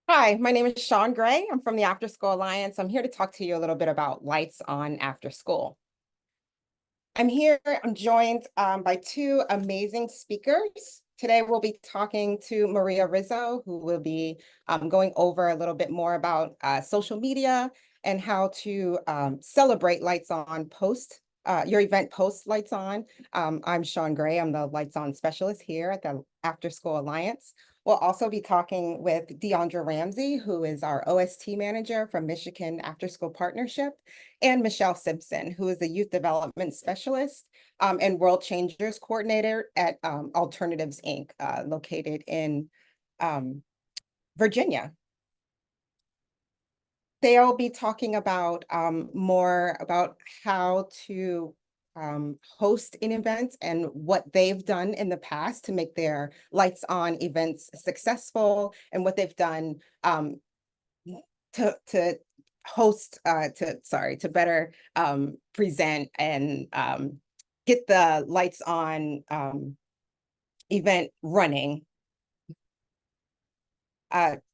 Hi, my name is Shaun Gray. I'm from the After School Alliance. I'm here to talk to you a little bit about Lights On After School. I'm joined by two amazing speakers. Today, we'll be talking to Maria Rizzo, who will be going over a little bit more about social media and how to celebrate Lights On your event post Lights On. I'm Shaun Gray. I'm the Lights On specialist here at the After School Alliance. We'll also be talking with Deondra Ramsey, who is our OST manager from Michigan After School Partnership, and Michelle Simpson, who is the Youth Development Specialist and World Changers Coordinator at Alternatives, Inc., located in Virginia. They'll be talking about more about how to host an event and what they've done in the past to make their Lights On events successful, and what they've done to host to better present and get the Lights On event running.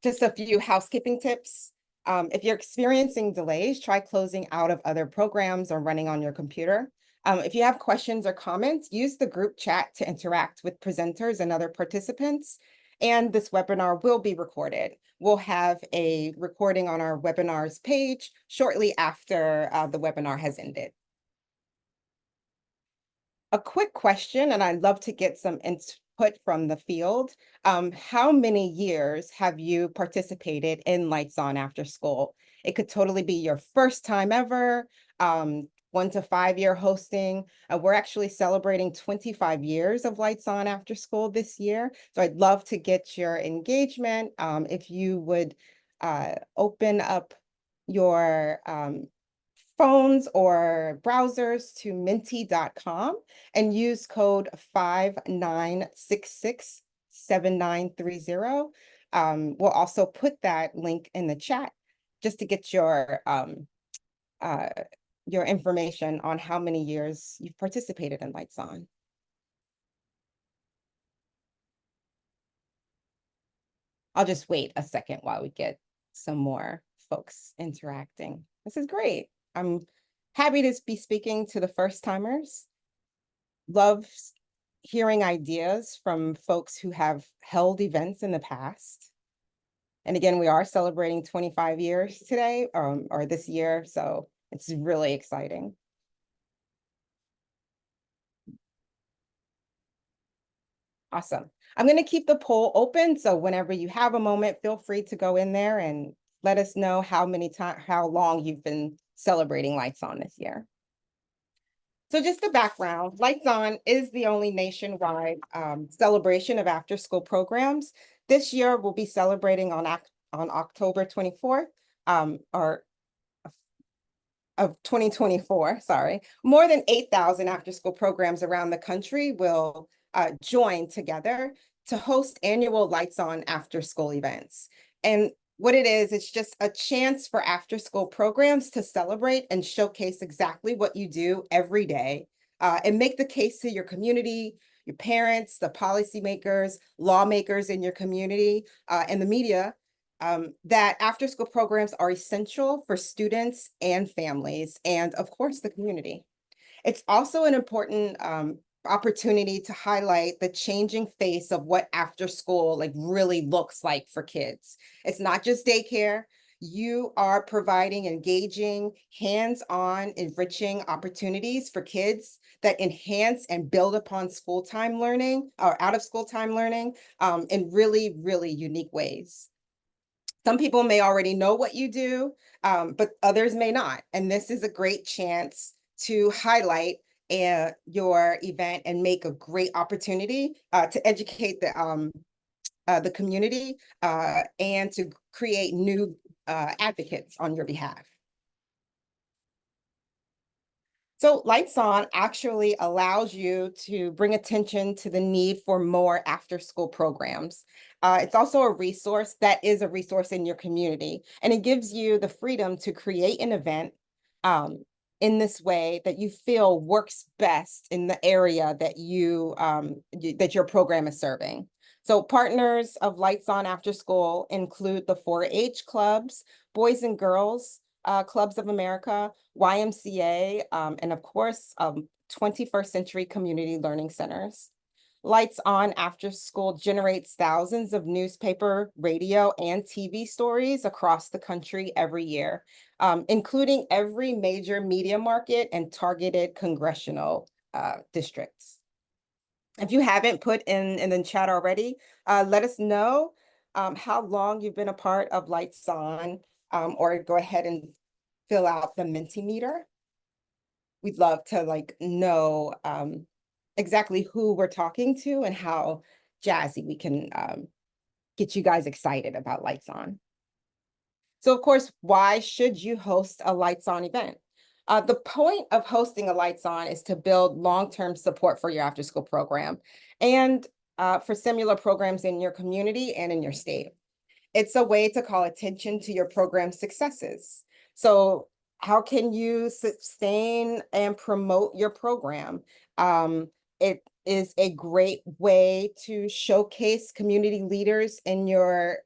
Just a few housekeeping tips. If you're experiencing delays, try closing out of other programs or running on your computer. If you have questions or comments, use the group chat to interact with presenters and other participants. And this webinar will be recorded. We'll have a recording on our webinars page shortly after the webinar has ended. A quick question, and I'd love to get some input from the field. How many years have you participated in Lights On After School? It could totally be your first time ever, 1 to 5 year hosting. We're actually celebrating 25 years of Lights On After School this year. So I'd love to get your engagement. If you would open up your phones or browsers to menti.com and use code 59667930. We'll also put that link in the chat just to get your information on how many years you've participated in Lights On. I'll just wait a second while we get some more folks interacting. This is great. I'm happy to be speaking to the first timers. Love hearing ideas from folks who have held events in the past. And again, we are celebrating 25 years today, or this year, so it's really exciting. Awesome. I'm going to keep the poll open, so whenever you have a moment, feel free to go in there and let us know how long you've been celebrating Lights On this year. So just the background, Lights On is the only nationwide celebration of after-school programs. This year, we'll be celebrating on October 24th, or of 2024, sorry. More than 8,000 after-school programs around the country will join together to host annual Lights On after-school events. And what it is, it's just a chance for after-school programs to celebrate and showcase exactly what you do every day, and make the case to your community, your parents, the policymakers, lawmakers in your community, and the media, that after-school programs are essential for students and families, and of course, the community. It's also an important opportunity to highlight the changing face of what after school really looks like for kids. It's not just daycare. You are providing engaging, hands-on, enriching opportunities for kids that enhance and build upon school time learning or out of school time learning in really, really unique ways. Some people may already know what you do, but others may not. And this is a great chance to highlight your event and make a great opportunity to educate the community and to create new advocates on your behalf. So Lights On actually allows you to bring attention to the need for more after-school programs. It's also a resource that is a resource in your community, and it gives you the freedom to create an event in this way that you feel works best in the area that that your program is serving. So partners of Lights On After School include the 4-H clubs, Boys and Girls Clubs of America, YMCA, and of course, 21st Century Community Learning Centers. Lights On After School generates thousands of newspaper, radio, and TV stories across the country every year, including every major media market and targeted congressional districts. If you haven't put in the chat already, let us know how long you've been a part of Lights On, or go ahead and fill out the Mentimeter. We'd love to know exactly who we're talking to and how jazzy we can get you guys excited about Lights On. So of course, why should you host a Lights On event? The point of hosting a Lights On is to build long-term support for your after-school program and for similar programs in your community and in your state. It's a way to call attention to your program successes. So how can you sustain and promote your program? It is a great way to showcase community leaders in your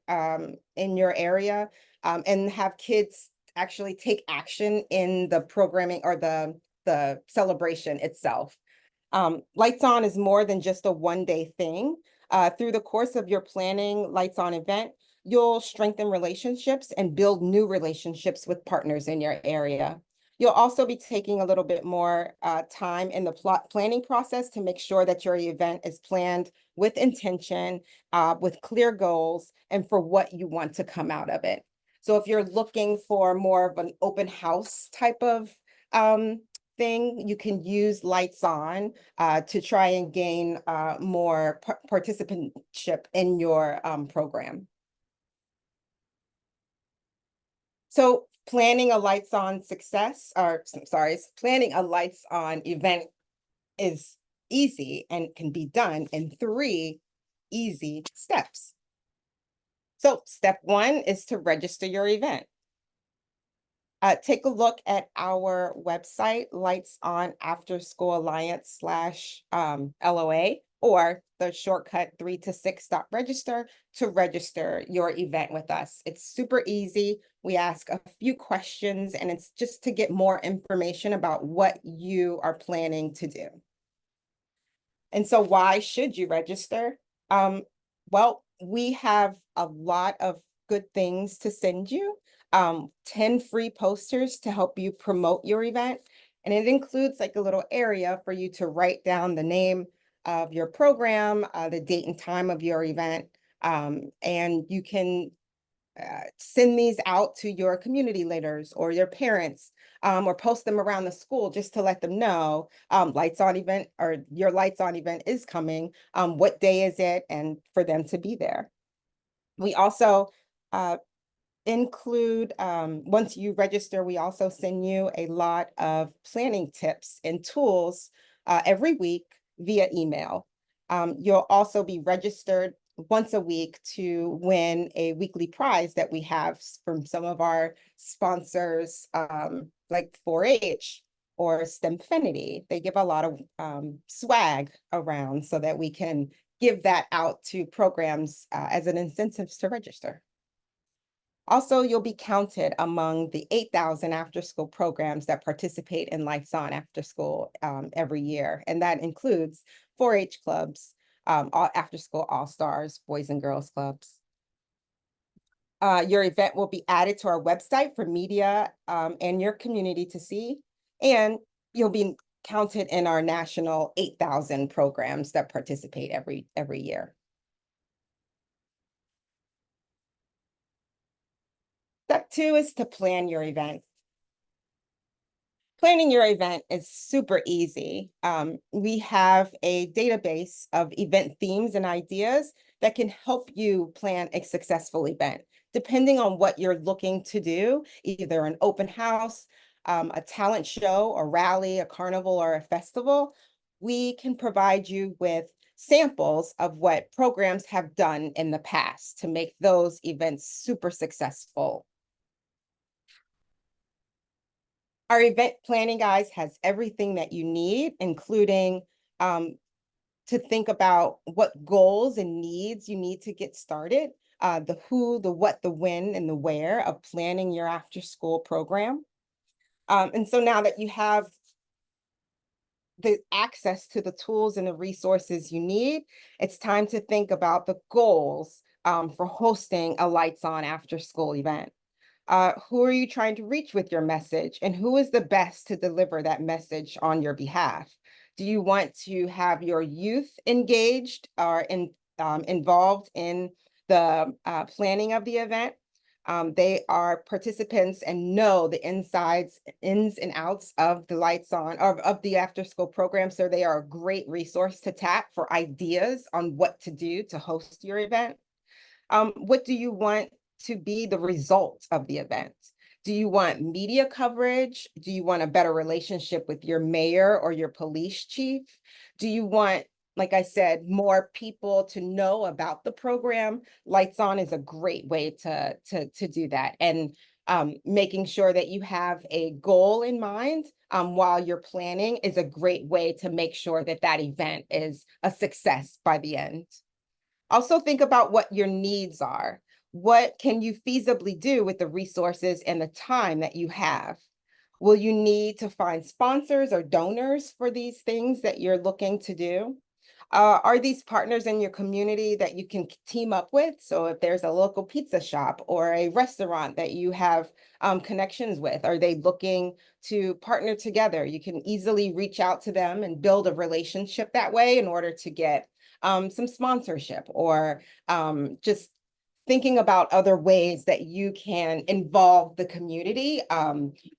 area, and have kids actually take action in the programming or the celebration itself. Lights On is more than just a one-day thing. Through the course of your planning Lights On event, you'll strengthen relationships and build new relationships with partners in your area. You'll also be taking a little bit more time in the planning process to make sure that your event is planned with intention, with clear goals, and for what you want to come out of it. So if you're looking for more of an open house type of thing, you can use Lights On to try and gain more participantship in your program. So planning a Lights On planning a Lights On event is easy and can be done in 3 easy steps. So step 1 is to register your event. Take a look at our website, Lights On Afterschool Alliance /LOA, or the shortcut 3to6.register to register your event with us. It's super easy. We ask a few questions, and it's just to get more information about what you are planning to do. And so why should you register? Well, we have a lot of good things to send you. 10 free posters to help you promote your event. And it includes a little area for you to write down the name of your program, the date and time of your event. And you can send these out to your community leaders or your parents, or post them around the school just to let them know Lights On event or your Lights On event is coming. What day is it? And for them to be there. We also include, once you register, we also send you a lot of planning tips and tools every week via email. You'll also be registered once a week to win a weekly prize that we have from some of our sponsors, like 4-H or STEMfinity. They give a lot of swag around so that we can give that out to programs as an incentive to register. Also, you'll be counted among the 8,000 after-school programs that participate in Lights On After School every year. And that includes 4-H clubs, after-school all-stars, Boys and Girls Clubs. Your event will be added to our website for media and your community to see. And you'll be counted in our national 8,000 programs that participate every year. Step 2 is to plan your event. Planning your event is super easy. We have a database of event themes and ideas that can help you plan a successful event, depending on what you're looking to do, either an open house, a talent show, a rally, a carnival, or a festival. We can provide you with samples of what programs have done in the past to make those events super successful. Our event planning guide has everything that you need, including to think about what goals and needs you need to get started, the who, the what, the when, and the where of planning your after school program. And so now that you have the access to the tools and the resources you need, it's time to think about the goals for hosting a Lights On after school event. Who are you trying to reach with your message, and who is the best to deliver that message on your behalf? Do you want to have your youth engaged or involved in the planning of the event? They are participants and know the ins and outs of the Lights On, of the after school program. So they are a great resource to tap for ideas on what to do to host your event. What do you want to be the result of the event? Do you want media coverage? Do you want a better relationship with your mayor or your police chief? Do you want, like I said, more people to know about the program? Lights On is a great way to do that. And making sure that you have a goal in mind while you're planning is a great way to make sure that that event is a success by the end. Also think about what your needs are. What can you feasibly do with the resources and the time that you have? Will you need to find sponsors or donors for these things that you're looking to do? Are these partners in your community that you can team up with? So if there's a local pizza shop or a restaurant that you have connections with, are they looking to partner together? You can easily reach out to them and build a relationship that way in order to get some sponsorship, or just thinking about other ways that you can involve the community.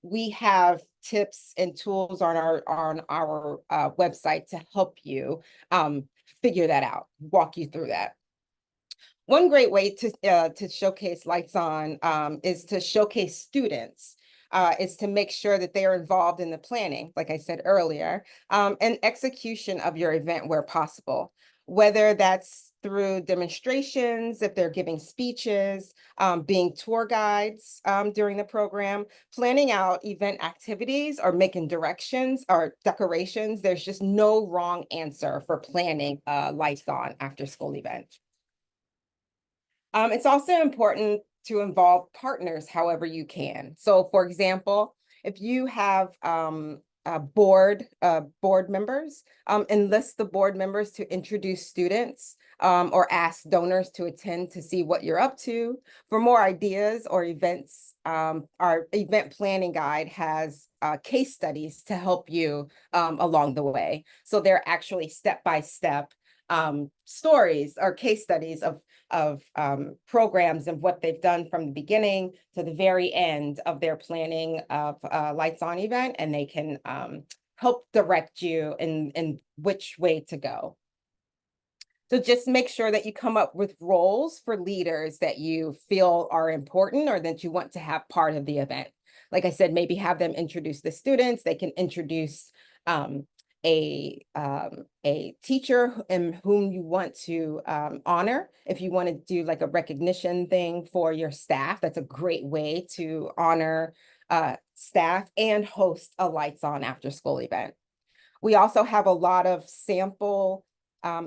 We have tips and tools on our website to help you figure that out, walk you through that. One great way to showcase Lights On is to showcase students, is to make sure that they are involved in the planning, like I said earlier, and execution of your event where possible, whether that's through demonstrations, if they're giving speeches, being tour guides during the program, planning out event activities or making directions or decorations. There's just no wrong answer for planning a Lights On after school event. It's also important to involve partners however you can. So for example, if you have board members, enlist the board members to introduce students or ask donors to attend to see what you're up to. For more ideas or events, our event planning guide has case studies to help you along the way. So they're actually step-by-step stories or case studies of programs and what they've done from the beginning to the very end of their planning of Lights On event, and they can help direct you in which way to go. So just make sure that you come up with roles for leaders that you feel are important or that you want to have part of the event. Like I said, maybe have them introduce the students. They can introduce a teacher in whom you want to honor. If you want to do like a recognition thing for your staff, that's a great way to honor staff and host a Lights On after school event. We also have a lot of sample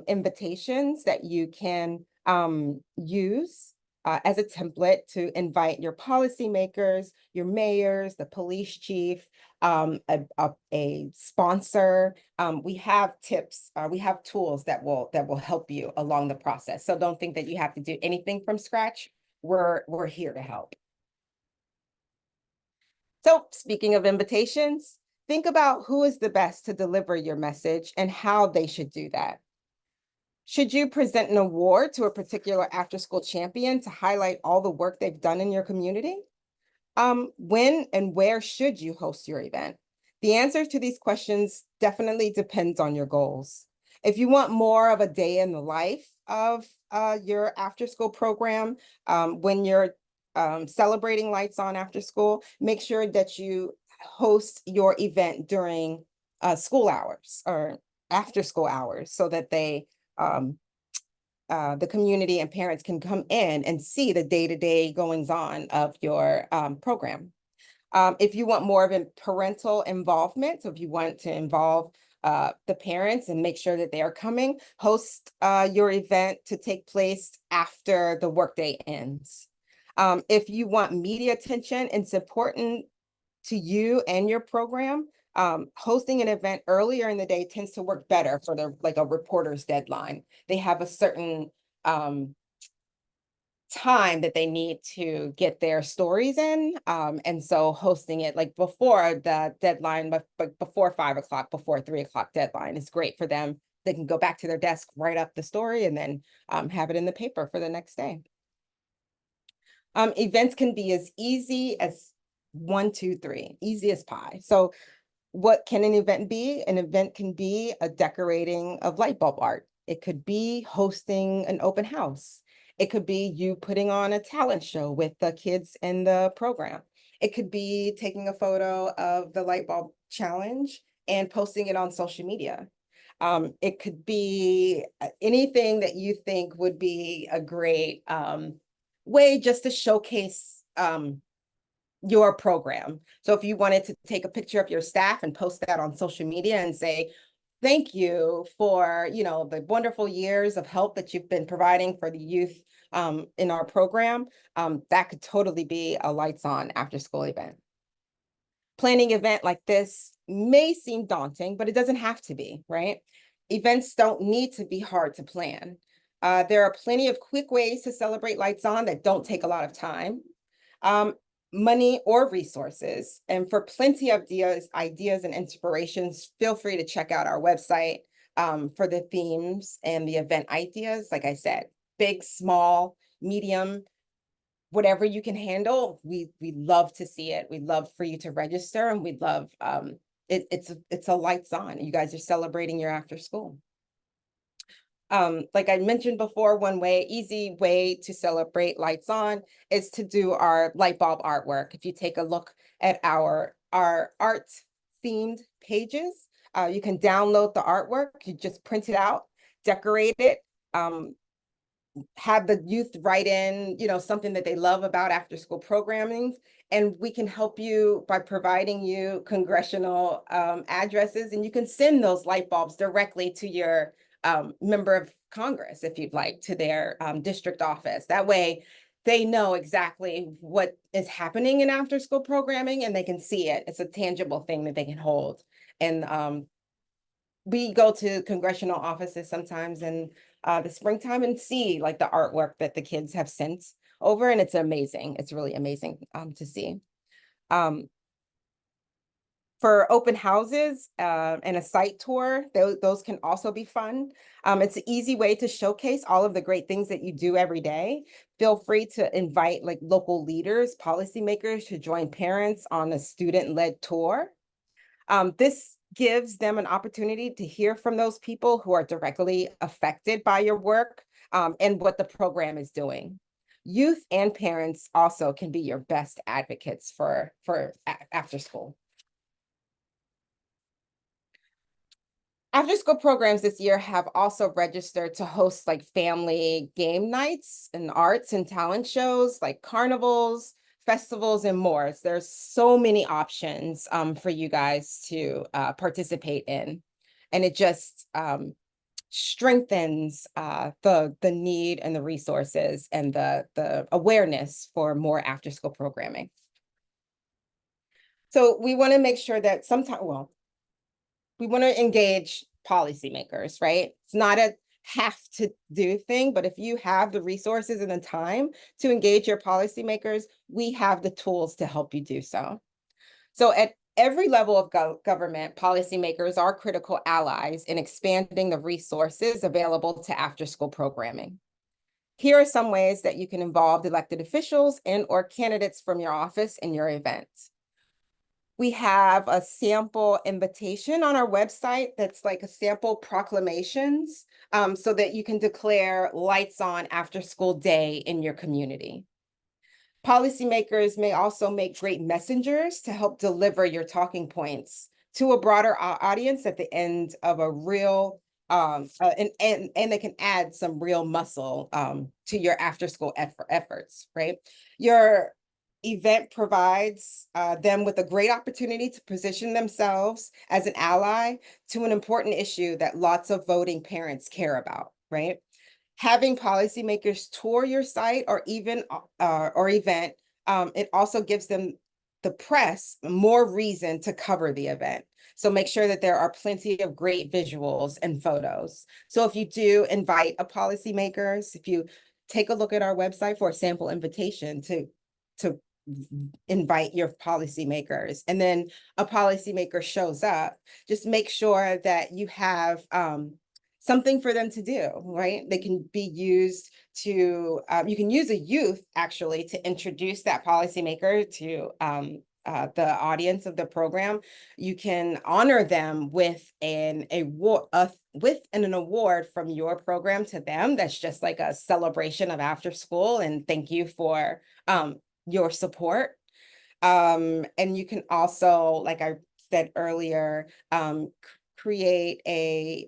invitations that you can use as a template to invite your policymakers, your mayors, the police chief, a sponsor. We have tips, we have tools that will help you along the process. So don't think that you have to do anything from scratch. We're here to help. So speaking of invitations, think about who is the best to deliver your message and how they should do that. Should you present an award to a particular after-school champion to highlight all the work they've done in your community? When and where should you host your event? The answer to these questions definitely depends on your goals. If you want more of a day in the life of your after-school program, when you're celebrating Lights On after school, make sure that you host your event during school hours or after school hours so that the community and parents can come in and see the day-to-day goings on of your program. If you want more of a parental involvement, so if you want to involve the parents and make sure that they are coming. Host your event to take place after the workday ends. If you want media attention, it's important to you and your program. Hosting an event earlier in the day tends to work better for like a reporter's deadline. They have a certain time that they need to get their stories in. And so hosting it like before the deadline, but before 5 o'clock, before 3 o'clock deadline is great for them. They can go back to their desk, write up the story, and then have it in the paper for the next day. Events can be as easy as 1, 2, 3, easy as pie. So what can an event be? An event can be a decorating of light bulb art. It could be hosting an open house. It could be you putting on a talent show with the kids in the program. It could be taking a photo of the light bulb challenge and posting it on social media. It could be anything that you think would be a great way just to showcase your program. So if you wanted to take a picture of your staff and post that on social media and say, thank you for, the wonderful years of help that you've been providing for the youth in our program, that could totally be a Lights On after school event. Planning an event like this may seem daunting, but it doesn't have to be, right? Events don't need to be hard to plan. There are plenty of quick ways to celebrate Lights On that don't take a lot of time. Money or resources. And for plenty of ideas and inspirations, feel free to check out our website for the themes and the event ideas. Like I said, big, small, medium, whatever you can handle, we love to see it. We'd love for you to register, and we'd love it's a Lights On. You guys are celebrating your after school. Like I mentioned before, easy way to celebrate Lights On is to do our light bulb artwork. If you take a look at our art themed pages, you can download the artwork. You just print it out, decorate it, have the youth write in, something that they love about after school programming. And we can help you by providing you congressional addresses, and you can send those light bulbs directly to your member of Congress, if you'd like, to their district office. That way they know exactly what is happening in after school programming, and they can see it. It's a tangible thing that they can hold. And we go to congressional offices sometimes in the springtime and see like the artwork that the kids have sent over, and it's amazing. It's really amazing to see. For open houses and a site tour, those can also be fun. It's an easy way to showcase all of the great things that you do every day. Feel free to invite like local leaders, policymakers to join parents on a student-led tour. This gives them an opportunity to hear from those people who are directly affected by your work and what the program is doing. Youth and parents also can be your best advocates for after school. After school programs this year have also registered to host like family game nights and arts and talent shows like carnivals, festivals, and more. So there's so many options for you guys to participate in. And it just strengthens the need and the resources and the awareness for more after school programming. So we want to make sure that we want to engage policymakers, right? It's not a have to do thing, but if you have the resources and the time to engage your policymakers, we have the tools to help you do so. So at every level of government, policymakers are critical allies in expanding the resources available to after-school programming. Here are some ways that you can involve elected officials and or candidates from your office in your event. We have a sample invitation on our website that's like a sample proclamations so that you can declare Lights On After School Day in your community. Policymakers may also make great messengers to help deliver your talking points to a broader audience at the end of a real, and they can add some real muscle to your after school efforts, right? Your event provides them with a great opportunity to position themselves as an ally to an important issue that lots of voting parents care about, right? Having policymakers tour your site or even or event, it also gives them the press more reason to cover the event. So make sure that there are plenty of great visuals and photos. So if you do invite a policymakers, if you take a look at our website for a sample invitation to invite your policymakers, and then a policymaker shows up, just make sure that you have something for them to do, right? They can be used to, you can use a youth actually to introduce that policymaker to the audience of the program. You can honor them with an award, an award from your program to them. That's just like a celebration of after school and thank you for your support. And you can also, like I said earlier, create a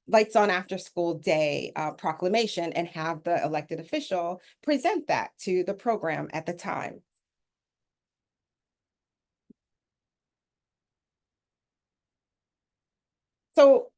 Lights On After School Day proclamation and have the elected official present that to the program at the time. So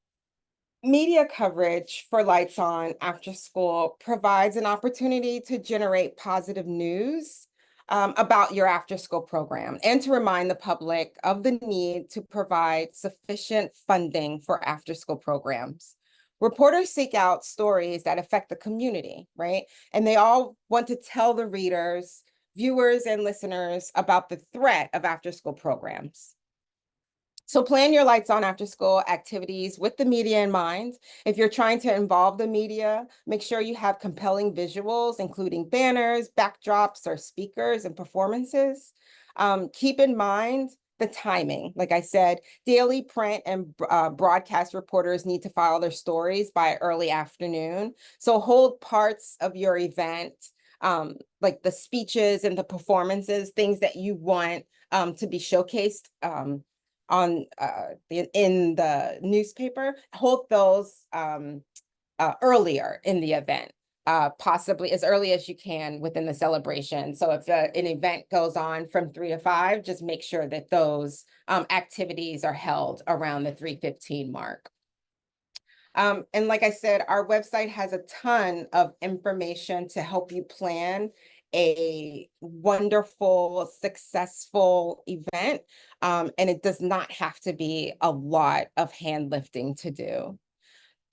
media coverage for Lights On After School provides an opportunity to generate positive news about your after school program and to remind the public of the need to provide sufficient funding for after school programs. Reporters seek out stories that affect the community, right? And they all want to tell the readers, viewers, and listeners about the threat of after school programs. So plan your Lights On After School activities with the media in mind. If you're trying to involve the media, make sure you have compelling visuals, including banners, backdrops, or speakers and performances. Keep in mind the timing. Like I said, daily print and broadcast reporters need to file their stories by early afternoon. So hold parts of your event, like the speeches and the performances, things that you want to be showcased on in the newspaper, hold those earlier in the event, possibly as early as you can within the celebration. So if an event goes on from 3 to 5, just make sure that those activities are held around the 3:15 mark. And like I said, our website has a ton of information to help you plan a wonderful, successful event. And it does not have to be a lot of hand lifting to do.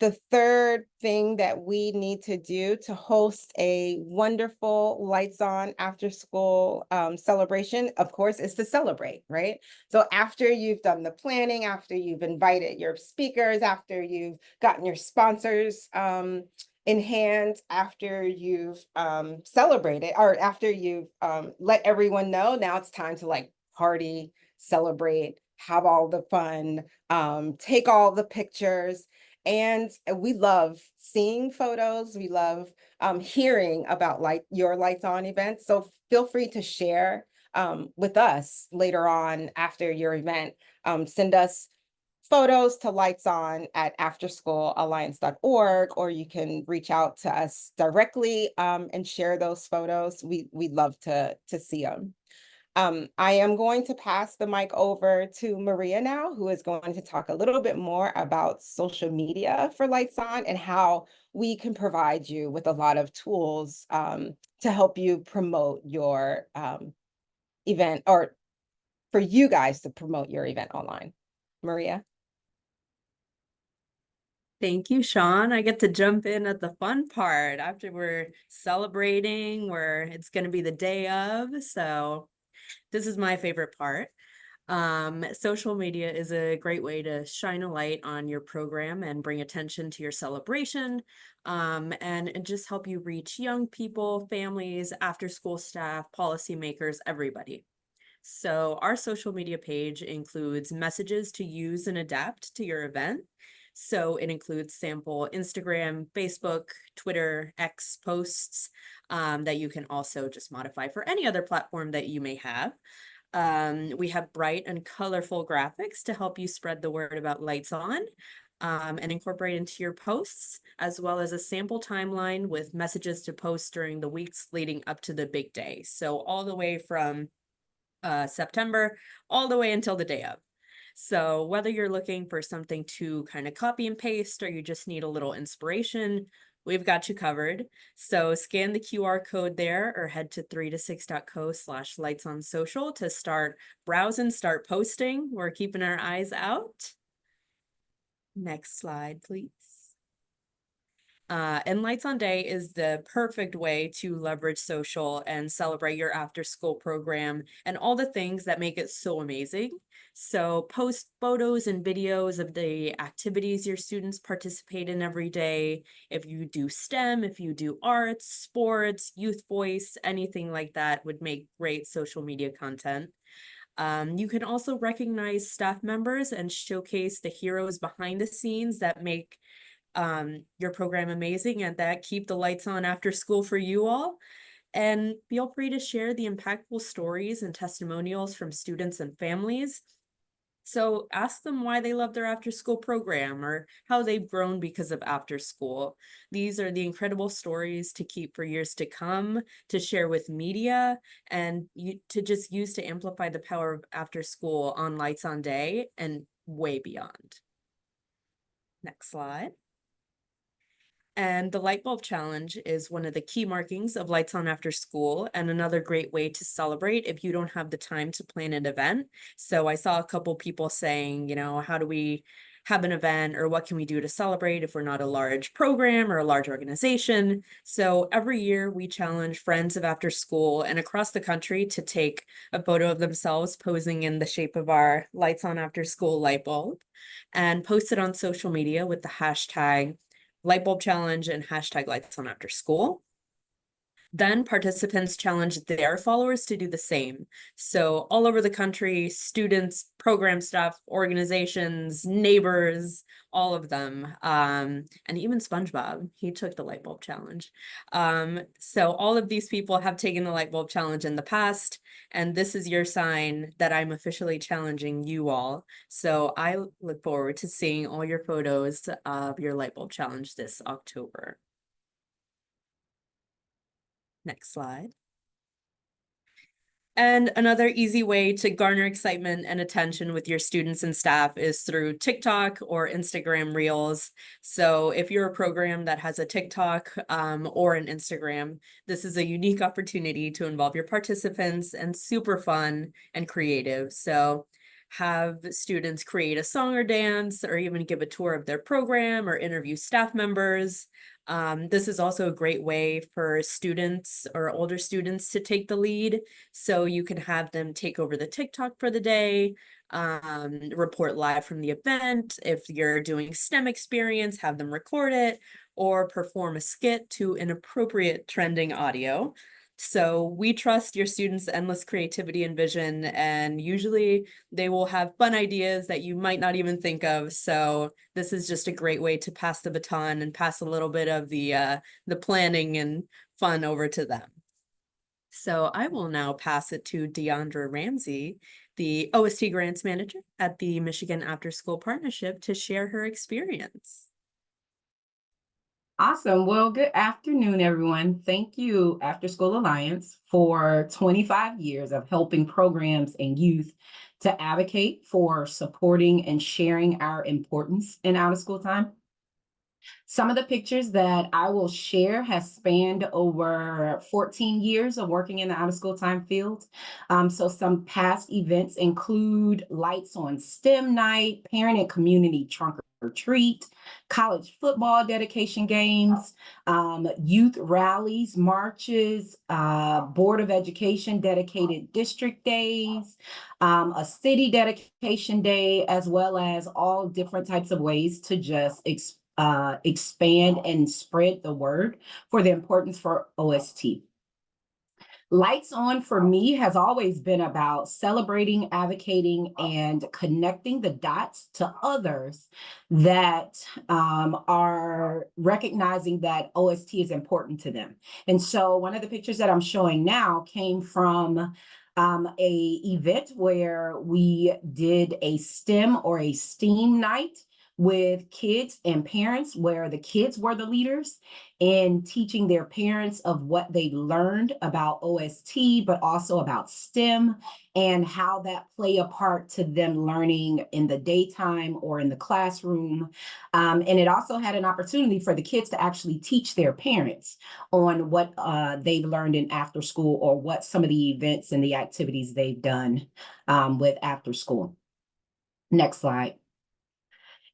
The third thing that we need to do to host a wonderful Lights On After School celebration, of course, is to celebrate, right? So after you've done the planning, after you've invited your speakers, after you've gotten your sponsors in hand, after you've celebrated, or after you've let everyone know, now it's time to like party, celebrate, have all the fun, take all the pictures. And we love seeing photos. We love hearing about your Lights On events. So feel free to share with us later on after your event. Send us photos to lightson at afterschoolalliance.org, or you can reach out to us directly and share those photos. We'd love to see them. I am going to pass the mic over to Maria now, who is going to talk a little bit more about social media for Lights On and how we can provide you with a lot of tools to help you promote your event, or for you guys to promote your event online. Maria? Thank you, Shaun. I get to jump in at the fun part after we're celebrating, where it's going to be the day of. So this is my favorite part. Social media is a great way to shine a light on your program and bring attention to your celebration, and just help you reach young people, families, after school staff, policymakers, everybody. So our social media page includes messages to use and adapt to your event. So it includes sample Instagram, Facebook, Twitter, X posts that you can also just modify for any other platform that you may have. We have bright and colorful graphics to help you spread the word about Lights On. and incorporate into your posts, as well as a sample timeline with messages to post during the weeks leading up to the big day. So all the way from September, all the way until the day of. So whether you're looking for something to kind of copy and paste, or you just need a little inspiration, we've got you covered. So scan the QR code there or head to 3to6.co/lightsonsocial to start browsing, start posting. We're keeping our eyes out. Next slide, please. And Lights on Day is the perfect way to leverage social and celebrate your after school program and all the things that make it so amazing. So post photos and videos of the activities your students participate in every day. If you do STEM, if you do arts, sports, youth voice, anything like that would make great social media content. You can also recognize staff members and showcase the heroes behind the scenes that make your program amazing and that keep the lights on after school for you all. And feel free to share the impactful stories and testimonials from students and families. So ask them why they love their after school program or how they've grown because of after school. These are the incredible stories to keep for years to come, to share with media, and to just use to amplify the power of after school on Lights on Day and way beyond. Next slide. And the light bulb challenge is one of the key markings of Lights On After School, and another great way to celebrate if you don't have the time to plan an event. So I saw a couple people saying, how do we have an event, or what can we do to celebrate if we're not a large program or a large organization? So every year we challenge friends of after school and across the country to take a photo of themselves posing in the shape of our Lights On After School light bulb and post it on social media with the hashtag light bulb challenge and hashtag Lights On After School. Then participants challenge their followers to do the same. So all over the country, students, program staff, organizations, neighbors, all of them, and even SpongeBob, he took the light bulb challenge. So all of these people have taken the light bulb challenge in the past, and this is your sign that I'm officially challenging you all. So I look forward to seeing all your photos of your light bulb challenge this October. Next slide. And another easy way to garner excitement and attention with your students and staff is through TikTok or Instagram Reels. So if you're a program that has a TikTok or an Instagram, this is a unique opportunity to involve your participants, and super fun and creative. So have students create a song or dance, or even give a tour of their program or interview staff members. This is also a great way for students or older students to take the lead. So you can have them take over the TikTok for the day, report live from the event. If you're doing STEM experience, have them record it or perform a skit to an appropriate trending audio. So we trust your students' endless creativity and vision, and usually they will have fun ideas that you might not even think of. So this is just a great way to pass the baton and pass a little bit of the planning and fun over to them. So I will now pass it to Deondra Ramsey, the OST Grants Manager at the Michigan After School Partnership, to share her experience. Awesome. Well, good afternoon, everyone. Thank you, After School Alliance, for 25 years of helping programs and youth to advocate for supporting and sharing our importance in out of school time. Some of the pictures that I will share has spanned over 14 years of working in the out of school time field. So some past events include Lights on STEM Night, Parent and Community Trunk or Treat, college football dedication games, youth rallies, marches, Board of Education dedicated district days, a city dedication day, as well as all different types of ways to just expand and spread the word for the importance for OST. Lights On for me has always been about celebrating, advocating, and connecting the dots to others that are recognizing that OST is important to them. And so one of the pictures that I'm showing now came from a event where we did a STEM or a STEAM night with kids and parents, where the kids were the leaders in teaching their parents of what they learned about OST, but also about STEM and how that play a part to them learning in the daytime or in the classroom. And it also had an opportunity for the kids to actually teach their parents on what they've learned in after school, or what some of the events and the activities they've done with after school. Next slide.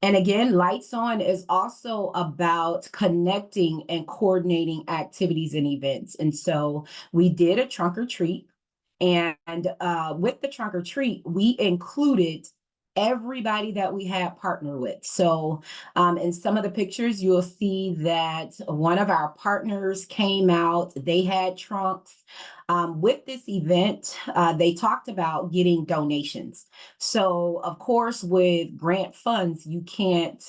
And again, Lights On is also about connecting and coordinating activities and events. And so we did a trunk or treat. And with the trunk or treat, we included everybody that we had partnered with. So in some of the pictures, you'll see that one of our partners came out, they had trunks. With this event, they talked about getting donations. So of course, with grant funds, you can't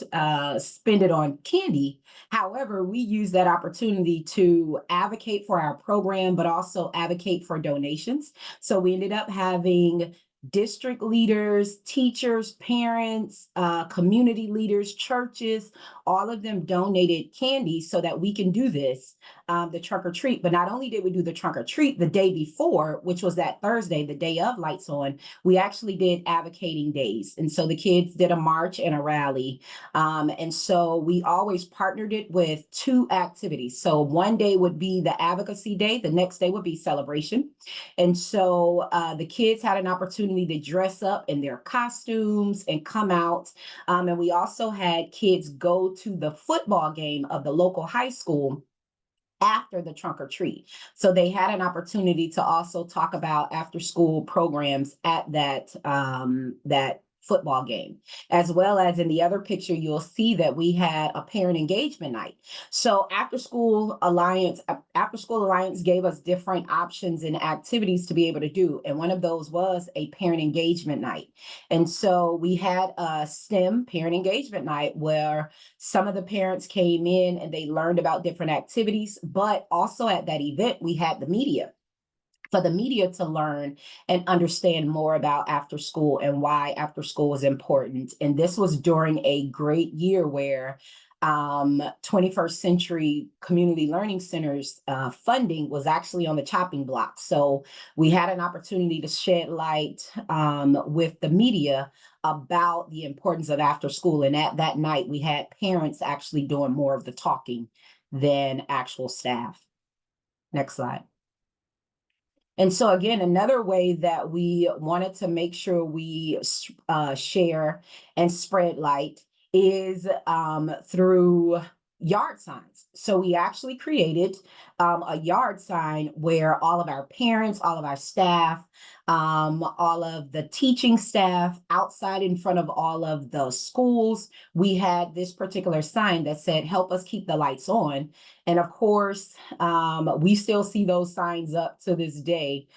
spend it on candy. However, we use that opportunity to advocate for our program, but also advocate for donations. So we ended up having district leaders, teachers, parents, community leaders, churches, all of them donated candy so that we can do this, the trunk or treat. But not only did we do the trunk or treat the day before, which was that Thursday, the day of Lights On, we actually did advocating days. And so the kids did a march and a rally. And so we always partnered it with 2 activities. So one day would be the advocacy day, the next day would be celebration. And so the kids had an opportunity to dress up in their costumes and come out. And we also had kids go to the football game of the local high school after the trunk or treat. So they had an opportunity to also talk about after school programs at that football game, as well as in the other picture, you'll see that we had a parent engagement night. So After School Alliance gave us different options and activities to be able to do. And one of those was a parent engagement night. And so we had a STEM parent engagement night where some of the parents came in and they learned about different activities, but also at that event, we had the media, for the media to learn and understand more about after school and why after school was important. And this was during a great year where 21st Century Community Learning Centers funding was actually on the chopping block. So we had an opportunity to shed light with the media about the importance of after school. And at that night, we had parents actually doing more of the talking than actual staff. Next slide. And so again, another way that we wanted to make sure we share and spread light is through yard signs. So we actually created a yard sign where all of our parents, all of our staff, all of the teaching staff outside in front of all of the schools, we had this particular sign that said, "Help us keep the lights on." And of course, we still see those signs up to this day,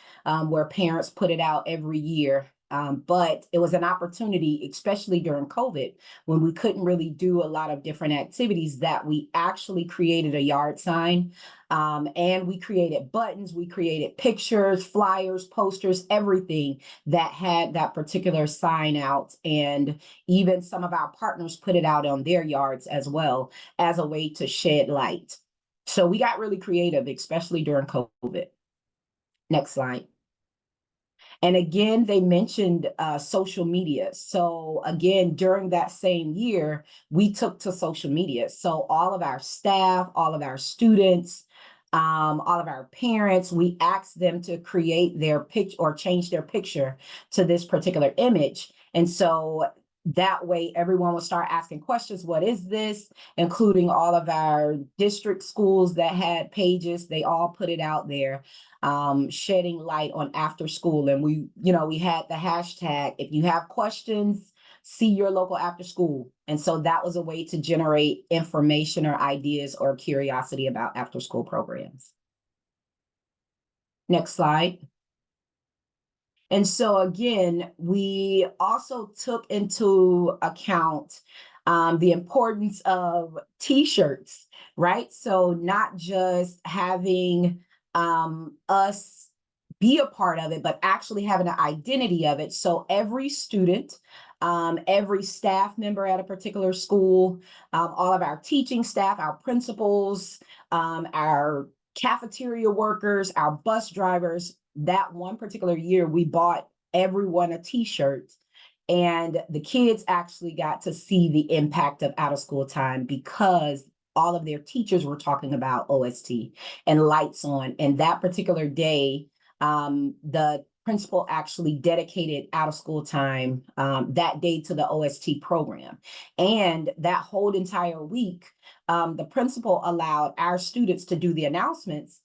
where parents put it out every year. But it was an opportunity, especially during COVID, when we couldn't really do a lot of different activities, that we actually created a yard sign. And we created buttons, we created pictures, flyers, posters, everything that had that particular sign out. And even some of our partners put it out on their yards as well, as a way to shed light. So we got really creative, especially during COVID. Next slide. And again, they mentioned social media. So again, during that same year, we took to social media. So all of our staff, all of our students, all of our parents, we asked them to create their picture or change their picture to this particular image. And so that way, everyone will start asking questions. What is this? Including all of our district schools that had pages, they all put it out there, shedding light on after school. And we had the hashtag, if you have questions, see your local after school. And so that was a way to generate information or ideas or curiosity about after school programs. Next slide. And so again, we also took into account the importance of T-shirts, right? So not just having us be a part of it, but actually having an identity of it. So every student every staff member at a particular school, all of our teaching staff, our principals, our cafeteria workers, our bus drivers. That one particular year, we bought everyone a t-shirt, and the kids actually got to see the impact of out of school time because all of their teachers were talking about OST and Lights On. And that particular day, the principal actually dedicated out of school time that day to the OST program. And that whole entire week, the principal allowed our students to do the announcements.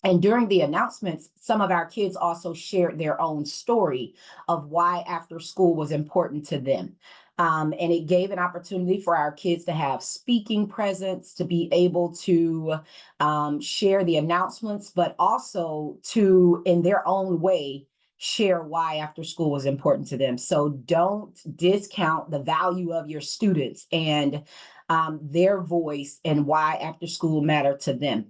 And during the announcements, some of our kids also shared their own story of why after school was important to them. And it gave an opportunity for our kids to have speaking presence, to be able to share the announcements, but also to, in their own way, share why after school was important to them. So don't discount the value of your students and their voice and why after school mattered to them.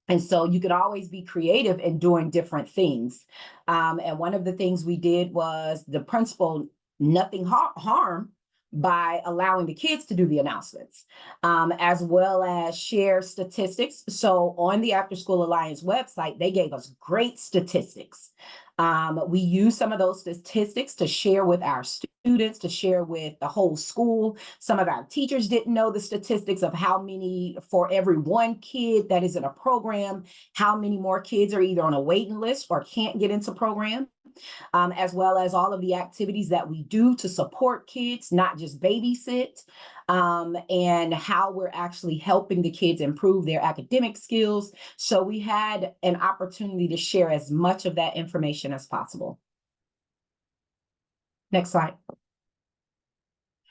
And so you could always be creative in doing different things. And one of the things we did was the principal, nothing harm by allowing the kids to do the announcements, as well as share statistics. So on the After School Alliance website, they gave us great statistics. We use some of those statistics to share with our students, to share with the whole school. Some of our teachers didn't know the statistics of how many, for every one kid that is in a program, how many more kids are either on a waiting list or can't get into program. As well as all of the activities that we do to support kids, not just babysit, and how we're actually helping the kids improve their academic skills. So we had an opportunity to share as much of that information as possible. Next slide.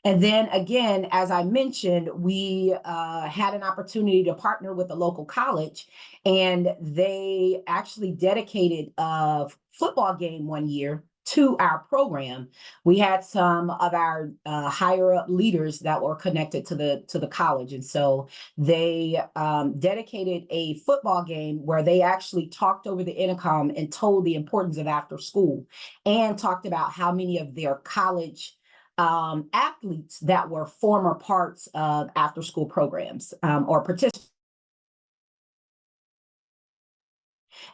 And then again, as I mentioned, we had an opportunity to partner with a local college, and they actually dedicated a football game one year to our program. We had some of our higher up leaders that were connected to the college. And so they dedicated a football game where they actually talked over the intercom and told the importance of after school and talked about how many of their college athletes that were former parts of after school programs or participants.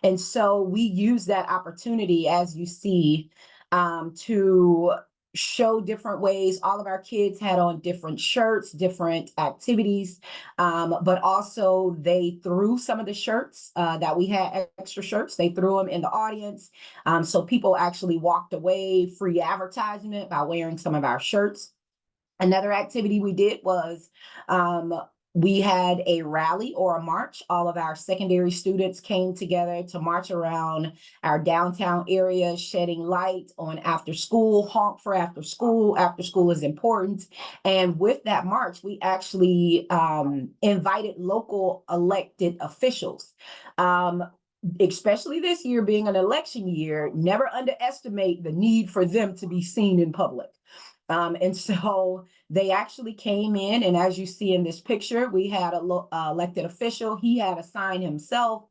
And so we use that opportunity, as you see, to show different ways. All of our kids had on different shirts, different activities, but also they threw some of the shirts that we had, extra shirts, they threw them in the audience. So people actually walked away free advertisement by wearing some of our shirts. Another activity we did was we had a rally or a march. All of our secondary students came together to march around our downtown area, shedding light on after school, honk for after school. After school is important. And with that march, we actually invited local elected officials. Especially this year being an election year, never underestimate the need for them to be seen in public. And so they actually came in, and as you see in this picture, we had a elected official. He had a sign himself,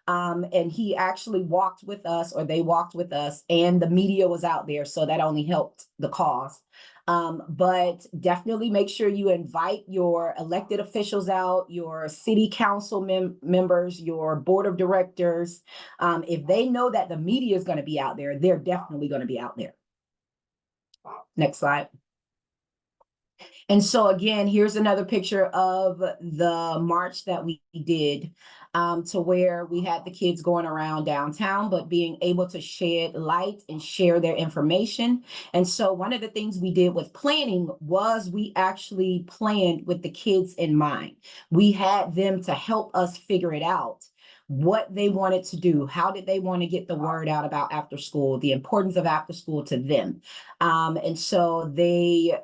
and he actually walked with us, or they walked with us, and the media was out there, so that only helped the cause. But definitely make sure you invite your elected officials out, your city council members, your board of directors. If they know that the media is going to be out there, they're definitely going to be out there. Next slide. And so again, here's another picture of the march that we did, to where we had the kids going around downtown, but being able to shed light and share their information. And so one of the things we did with planning was we actually planned with the kids in mind. We had them to help us figure it out, what they wanted to do, how did they want to get the word out about after school, the importance of after school to them. And so they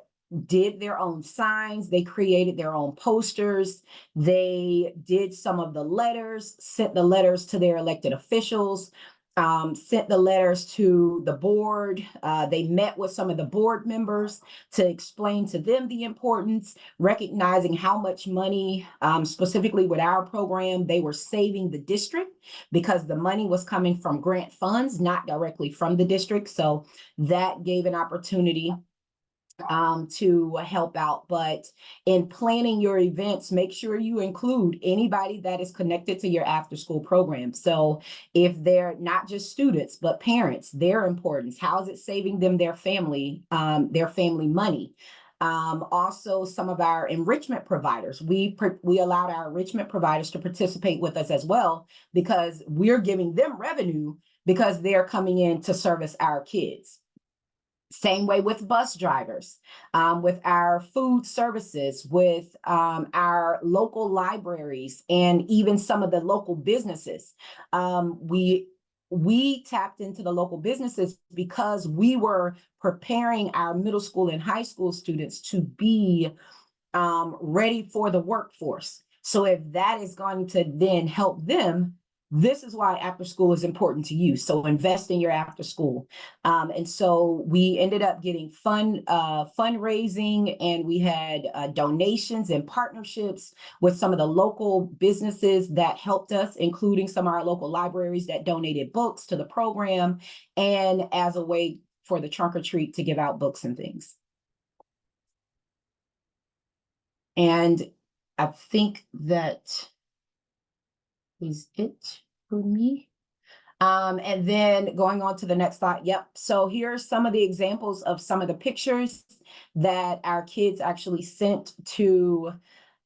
did their own signs, they created their own posters, they did some of the letters, sent the letters to their elected officials, sent the letters to the board. They met with some of the board members to explain to them the importance, recognizing how much money, specifically with our program, they were saving the district because the money was coming from grant funds, not directly from the district. So that gave an opportunity. to help out. But in planning your events, make sure you include anybody that is connected to your after school program. So if they're not just students, but parents, their importance, how is it saving them their family money? Also, some of our enrichment providers, we allowed our enrichment providers to participate with us as well, because we're giving them revenue because they're coming in to service our kids. Same way with bus drivers, with our food services, with our local libraries, and even some of the local businesses. We tapped into the local businesses because we were preparing our middle school and high school students to be ready for the workforce. So if that is going to then help them, this is why after school is important to you. So invest in your after school. And so we ended up getting fundraising, and we had donations and partnerships with some of the local businesses that helped us, including some of our local libraries that donated books to the program, and as a way for the trunk or treat to give out books and things. And I think that is it for me. And then going on to the next slide. Yep. So here are some of the examples of some of the pictures that our kids actually sent to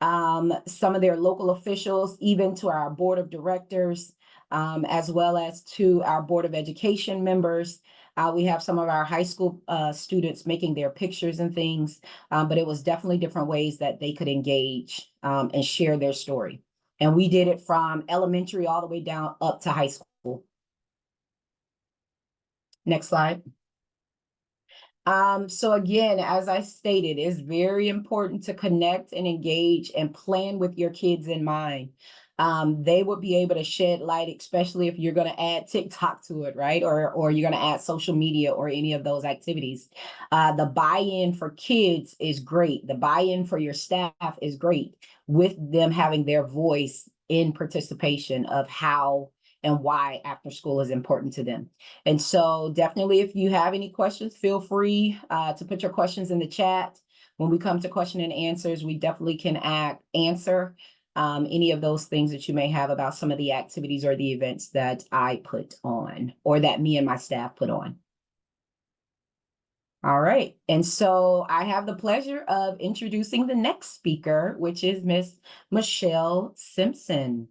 some of their local officials, even to our board of directors, as well as to our board of education members. We have some of our high school students making their pictures and things, but it was definitely different ways that they could engage and share their story. And we did it from elementary all the way down up to high school. Next slide. So again, as I stated, it's very important to connect and engage and plan with your kids in mind. They would be able to shed light, especially if you're going to add TikTok to it, right? Or you're going to add social media or any of those activities. The buy-in for kids is great. The buy-in for your staff is great, with them having their voice in participation of how and why after school is important to them. And so definitely, if you have any questions, feel free to put your questions in the chat. When we come to question and answers, we definitely can answer any of those things that you may have about some of the activities or the events that I put on, or that me and my staff put on. All right. And so I have the pleasure of introducing the next speaker, which is Miss Michelle Simpson.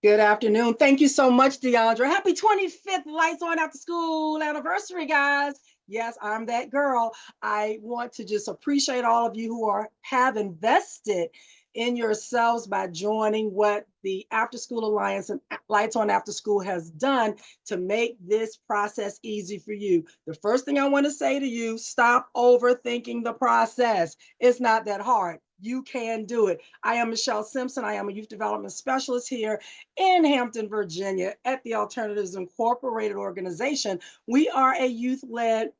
Good afternoon. Thank you so much, Deondra. Happy 25th Lights On After School anniversary, guys. Yes, I'm that girl. I want to just appreciate all of you who have invested in yourselves by joining what the After School Alliance and Lights On After School has done to make this process easy for you. The first thing I want to say to you, stop overthinking the process. It's not that hard. You can do it. I am Michelle Simpson. I am a youth development specialist here in Hampton, Virginia at the Alternatives Incorporated organization. We are a youth and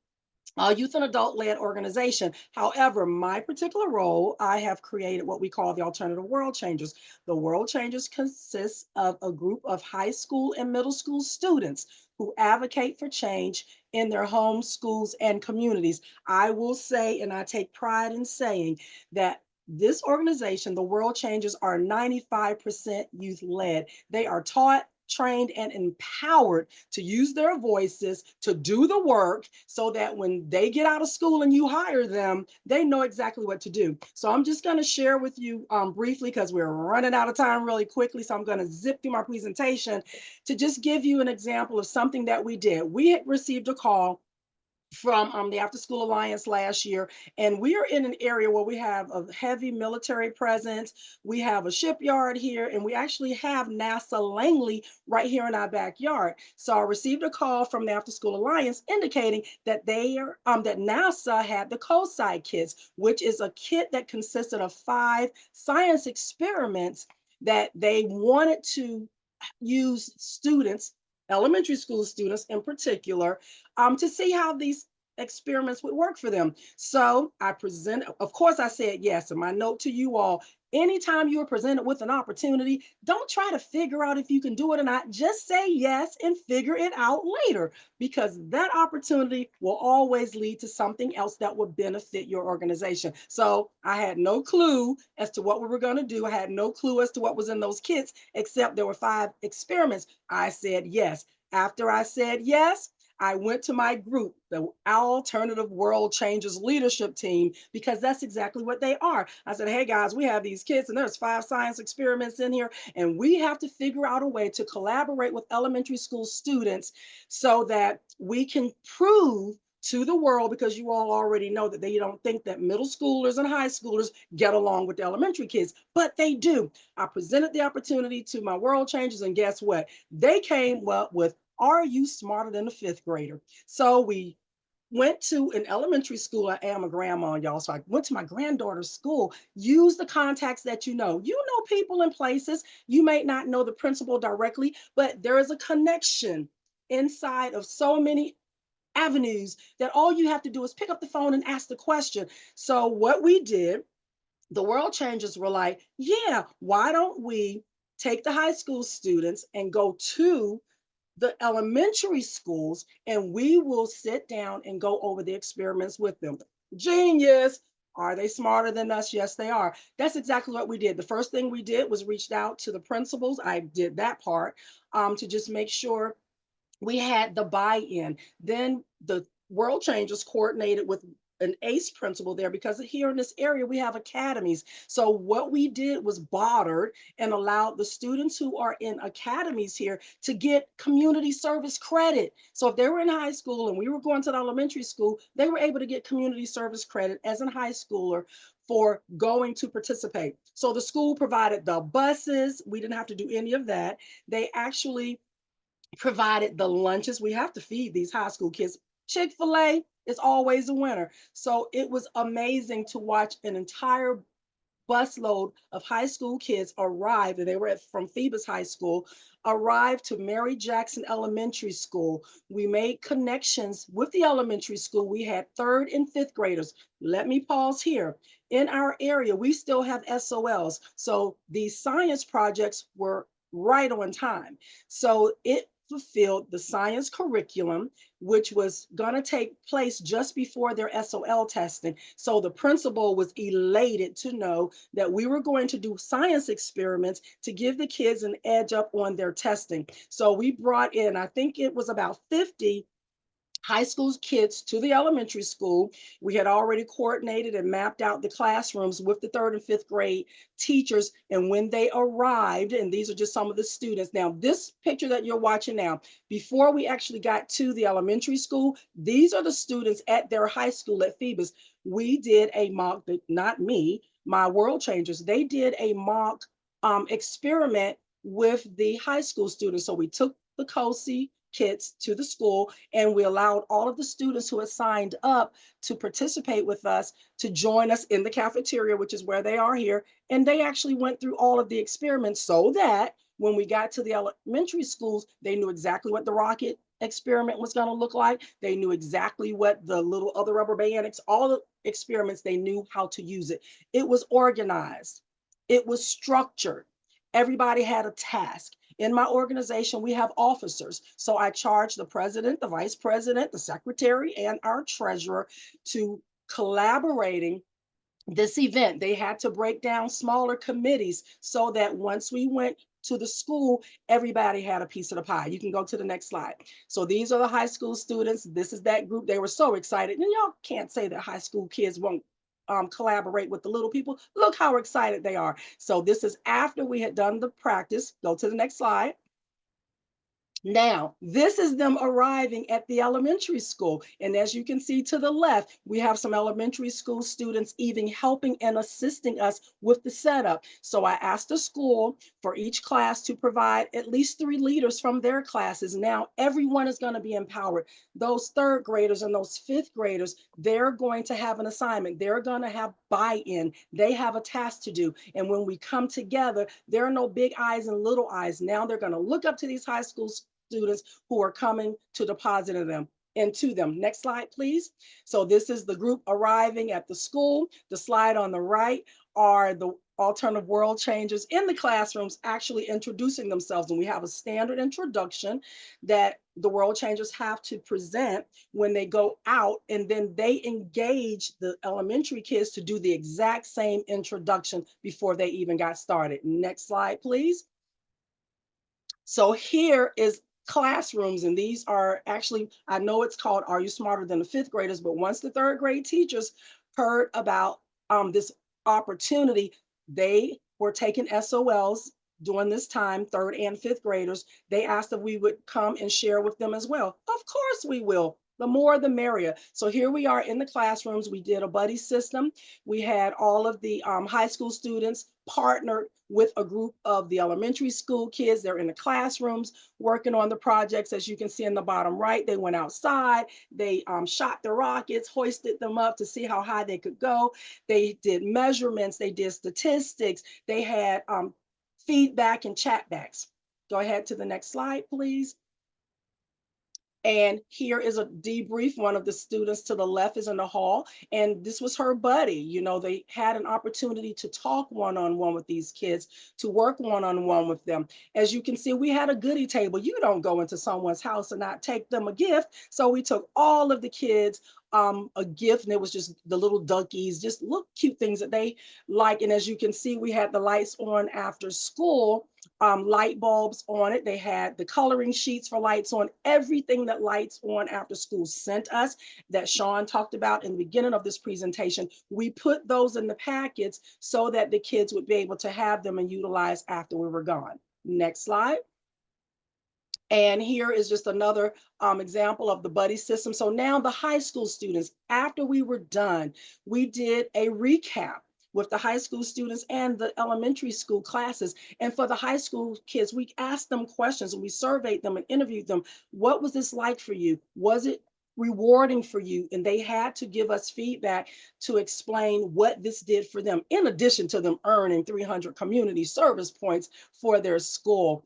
adult-led organization. However, my particular role, I have created what we call the Alternative World Changers. The World Changers consists of a group of high school and middle school students who advocate for change in their home, schools, and communities. I will say, and I take pride in saying, that this organization, the World Changers, are 95% youth-led. They are taught, trained, and empowered to use their voices to do the work, so that when they get out of school and you hire them, they know exactly what to do. So I'm just going to share with you briefly, because we're running out of time really quickly. So I'm going to zip through my presentation to just give you an example of something that we did. We had received a call from the After School Alliance last year. And we are in an area where we have a heavy military presence. We have a shipyard here, and we actually have NASA Langley right here in our backyard. So I received a call from the After School Alliance indicating that that NASA had the COSI kits, which is a kit that consisted of 5 science experiments that they wanted to use students, elementary school students in particular, to see how these experiments would work for them. So I presented, of course, I said yes. And my note to you all, anytime you are presented with an opportunity, don't try to figure out if you can do it or not. Just say yes and figure it out later, because that opportunity will always lead to something else that would benefit your organization. So I had no clue as to what we were going to do. I had no clue as to what was in those kits, except there were 5 experiments. I said yes. After I said yes, I went to my group, the Alternative World Changers Leadership Team, because that's exactly what they are. I said, hey guys, we have these kids and there's 5 science experiments in here, and we have to figure out a way to collaborate with elementary school students so that we can prove to the world, because you all already know that they don't think that middle schoolers and high schoolers get along with the elementary kids, but they do. I presented the opportunity to my world changers, and guess what? They came up with, are you smarter than a 5th grader? So we went to an elementary school. I am a grandma, y'all. So I went to my granddaughter's school. Use the contacts that you know. You know people in places. You may not know the principal directly, but there is a connection inside of so many avenues that all you have to do is pick up the phone and ask the question. So what we did, the world changers were like, yeah, why don't we take the high school students and go to the elementary schools, and we will sit down and go over the experiments with them. Genius. Are they smarter than us? Yes, they are. That's exactly what we did. The first thing we did was reached out to the principals. I did that part to just make sure we had the buy-in. Then the world changers coordinated with an ACE principal there, because here in this area we have academies. So what we did was bartered and allowed the students who are in academies here to get community service credit. So if they were in high school and we were going to the elementary school, they were able to get community service credit as a high schooler for going to participate. So the school provided the buses. We didn't have to do any of that. They actually provided the lunches. We have to feed these high school kids. Chick-fil-A is always a winner. So it was amazing to watch an entire busload of high school kids arrive, and they were from Phoebus High School, arrived to Mary Jackson Elementary School. We made connections with the elementary school. We had 3rd and 5th graders. Let me pause here. In our area, we still have SOLs. So these science projects were right on time. So it fulfilled the science curriculum, which was going to take place just before their SOL testing. So the principal was elated to know that we were going to do science experiments to give the kids an edge up on their testing. So we brought in, I think it was about 50 high school kids to the elementary school. We had already coordinated and mapped out the classrooms with the 3rd and 5th grade teachers. And when they arrived, and these are just some of the students. Now, this picture that you're watching now, before we actually got to the elementary school, these are the students at their high school at Phoebus. We did a mock, not me, my world changers, they did a mock experiment with the high school students. So we took the COSI kits to the school, and we allowed all of the students who had signed up to participate with us to join us in the cafeteria, which is where they are here. And they actually went through all of the experiments so that when we got to the elementary schools, they knew exactly what the rocket experiment was going to look like. They knew exactly what the little other rubber band, all the experiments, they knew how to use it. It was organized. It was structured. Everybody had a task. In my organization, we have officers. So I charge the president, the vice president, the secretary, and our treasurer to collaborating this event. They had to break down smaller committees so that once we went to the school, everybody had a piece of the pie. You can go to the next slide. So these are the high school students. This is that group. They were so excited. And y'all can't say that high school kids won't collaborate with the little people. Look how excited they are. So this is after we had done the practice. Go to the next slide. Now, this is them arriving at the elementary school. And as you can see to the left, we have some elementary school students even helping and assisting us with the setup. So I asked the school for each class to provide at least 3 leaders from their classes. Now, everyone is going to be empowered. Those 3rd graders and those 5th graders, they're going to have an assignment. They're going to have buy-in. They have a task to do. And when we come together, there are no big eyes and little eyes. Now they're going to look up to these high school students who are coming to deposit in them. into them. Next slide, please. So this is the group arriving at the school. The slide on the right are the alternative world changers in the classrooms actually introducing themselves. And we have a standard introduction that the world changers have to present when they go out, and then they engage the elementary kids to do the exact same introduction before they even got started. Next slide, please. So here is classrooms, and these are actually, I know it's called Are You Smarter Than the Fifth Graders, but once the third grade teachers heard about this opportunity, they were taking SOLs during this time, third and fifth graders. They asked if we would come and share with them as well. Of course we will. The more, the merrier. So here we are in the classrooms. We did a buddy system. We had all of the high school students partnered with a group of the elementary school kids. They're in the classrooms working on the projects. As you can see in the bottom right, they went outside, they shot the rockets, hoisted them up to see how high they could go. They did measurements, they did statistics, they had feedback and chat backs. Go ahead to the next slide, please. And here is a debrief. One of the students to the left is in the hall, and this was her buddy. You know, they had an opportunity to talk one-on-one with these kids, to work one-on-one with them. As you can see, we had a goodie table. You don't go into someone's house and not take them a gift. So we took all of the kids a gift, and it was just the little duckies, just little cute things that they like. And as you can see, we had the Lights On After School light bulbs on it. They had the coloring sheets for Lights On, everything that Lights On After School sent us that Shaun talked about in the beginning of this presentation. We put those in the packets so that the kids would be able to have them and utilize after we were gone. Next slide. And here is just another example of the buddy system. So now the high school students, after we were done, we did a recap with the high school students and the elementary school classes. And for the high school kids, we asked them questions and we surveyed them and interviewed them. What was this like for you? Was it rewarding for you? And they had to give us feedback to explain what this did for them, in addition to them earning 300 community service points for their school.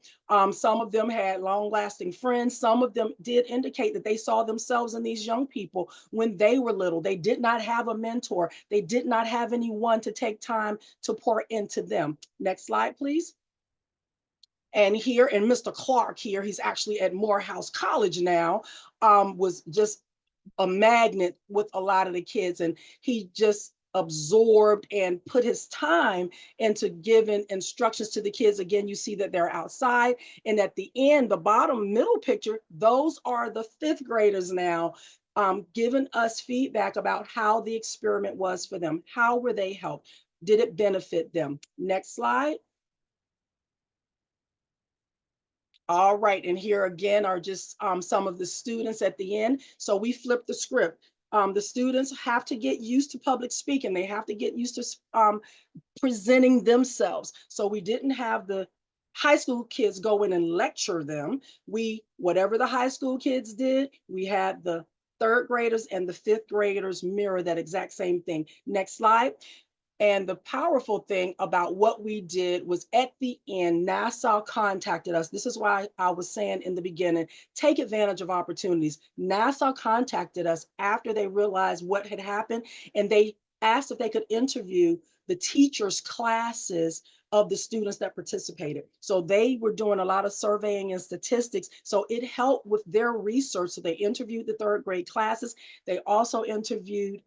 Some of them had long-lasting friends. Some of them did indicate that they saw themselves in these young people when they were little. They did not have a mentor. They did not have anyone to take time to pour into them. Next slide, please. And here, and Mr. Clark here, he's actually at Morehouse College now, was just a magnet with a lot of the kids. And he just absorbed and put his time into giving instructions to the kids. Again, you see that they're outside. And at the end, the bottom middle picture, those are the fifth graders now, giving us feedback about how the experiment was for them. How were they helped? Did it benefit them? Next slide. All right, and here again are just some of the students at the end. So we flipped the script. The students have to get used to public speaking. They have to get used to presenting themselves. So we didn't have the high school kids go in and lecture them. Whatever the high school kids did, we had the third graders and the fifth graders mirror that exact same thing. Next slide. And the powerful thing about what we did was at the end, Nassau contacted us. This is why I was saying in the beginning, take advantage of opportunities. Nassau contacted us after they realized what had happened, and they asked if they could interview the teachers' classes of the students that participated. So they were doing a lot of surveying and statistics. So it helped with their research. So they interviewed the third grade classes. They also interviewed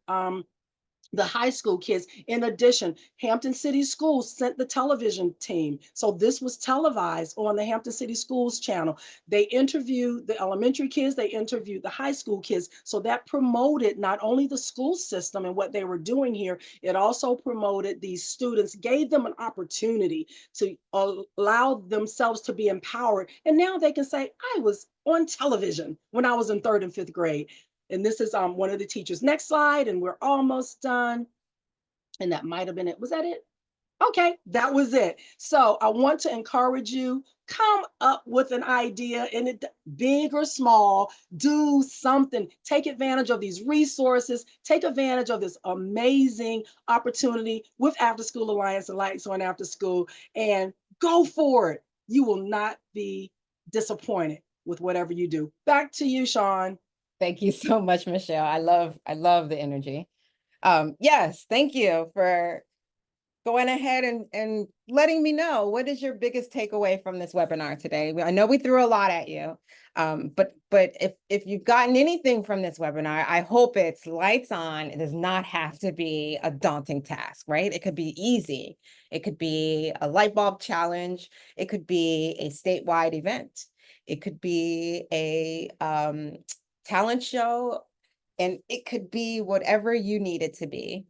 the high school kids. In addition, Hampton City Schools sent the television team. So this was televised on the Hampton City Schools channel. They interviewed the elementary kids, they interviewed the high school kids. So that promoted not only the school system and what they were doing here, it also promoted these students, gave them an opportunity to allow themselves to be empowered. And now they can say, I was on television when I was in third and fifth grade. And this is one of the teachers. Next slide, and we're almost done. And that might have been it. Was that it? Okay, that was it. So I want to encourage you, come up with an idea, and it big or small, do something. Take advantage of these resources. Take advantage of this amazing opportunity with After School Alliance and Lights On After School, and go for it. You will not be disappointed with whatever you do. Back to you, Shaun. Thank you so much, Michelle. I love the energy. Yes, thank you for going ahead and letting me know, what is your biggest takeaway from this webinar today? I know we threw a lot at you, but if you've gotten anything from this webinar, I hope it's lights on. It does not have to be a daunting task, right? It could be easy. It could be a light bulb challenge. It could be a statewide event. It could be a talent show, and it could be whatever you need it to be.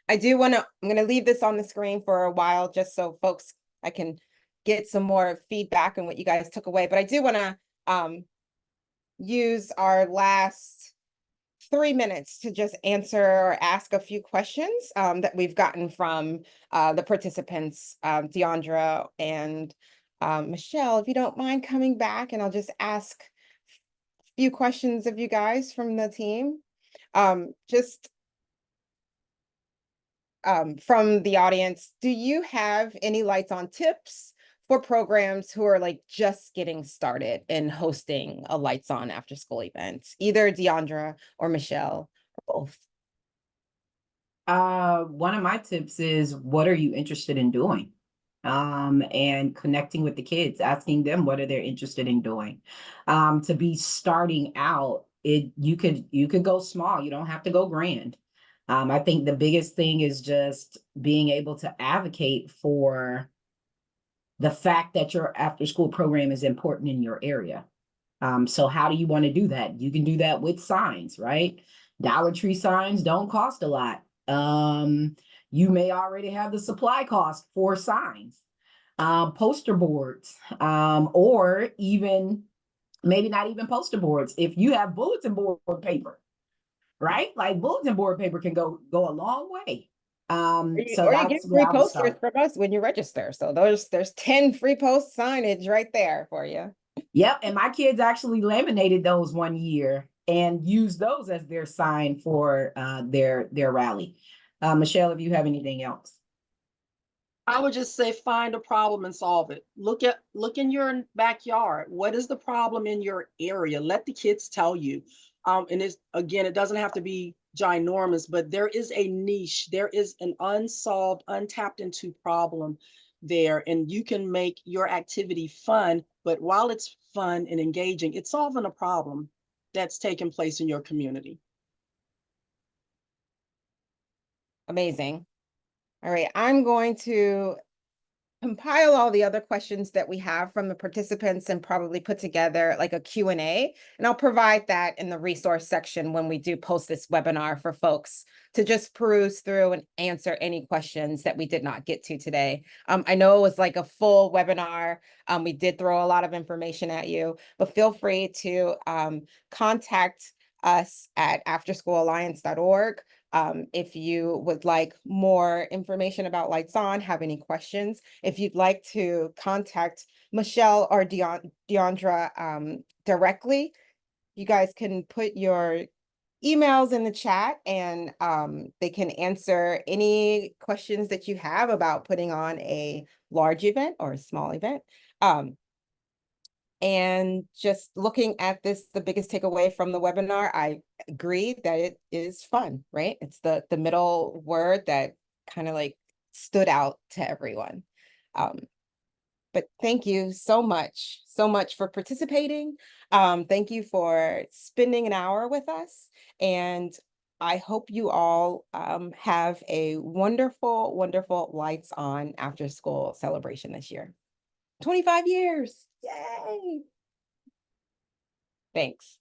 I'm going to leave this on the screen for a while just so folks, I can get some more feedback on what you guys took away. But I do want to use our last 3 minutes to just answer or ask a few questions that we've gotten from the participants, Deondra and Michelle. If you don't mind coming back, and I'll just ask a few questions of you guys from the team. Just from the audience, do you have any lights on tips for programs who are like just getting started in hosting a lights on after school event? Either Deondra or Michelle or both. One of my tips is, what are you interested in doing? And connecting with the kids, asking them what are they interested in doing. To be starting out, you could go small. You don't have to go grand. I think the biggest thing is just being able to advocate for the fact that your after school program is important in your area. So how do you want to do that? You can do that with signs, right? Dollar Tree signs don't cost a lot. You may already have the supply cost for signs, poster boards, or even maybe not even poster boards. If you have bulletin board paper, right? Like bulletin board paper can go a long way. So Or you get that's where free I would posters start. from us when you register. So there's 10 free post signage right there for you. Yep, and my kids actually laminated those one year and used those as their sign for their rally. Michelle, if you have anything else. I would just say find a problem and solve it. Look in your backyard. What is the problem in your area? Let the kids tell you. And it's, again, it doesn't have to be ginormous, but there is a niche. There is an unsolved, untapped into problem there, and you can make your activity fun. But while it's fun and engaging, it's solving a problem that's taking place in your community. Amazing. All right, I'm going to compile all the other questions that we have from the participants and probably put together like a Q&A, and I'll provide that in the resource section when we do post this webinar for folks to just peruse through and answer any questions that we did not get to today. I know it was like a full webinar. We did throw a lot of information at you, but feel free to contact us at afterschoolalliance.org. If you would like more information about Lights On, have any questions. If you'd like to contact Michelle or Deondra directly, you guys can put your emails in the chat, and they can answer any questions that you have about putting on a large event or a small event. And just looking at this, the biggest takeaway from the webinar, I agree that it is fun, right? It's the middle word that kind of like stood out to everyone. But thank you so much for participating. Thank you for spending an hour with us. And I hope you all have a wonderful, wonderful Lights On after school celebration this year. 25 years. Yay. Thanks.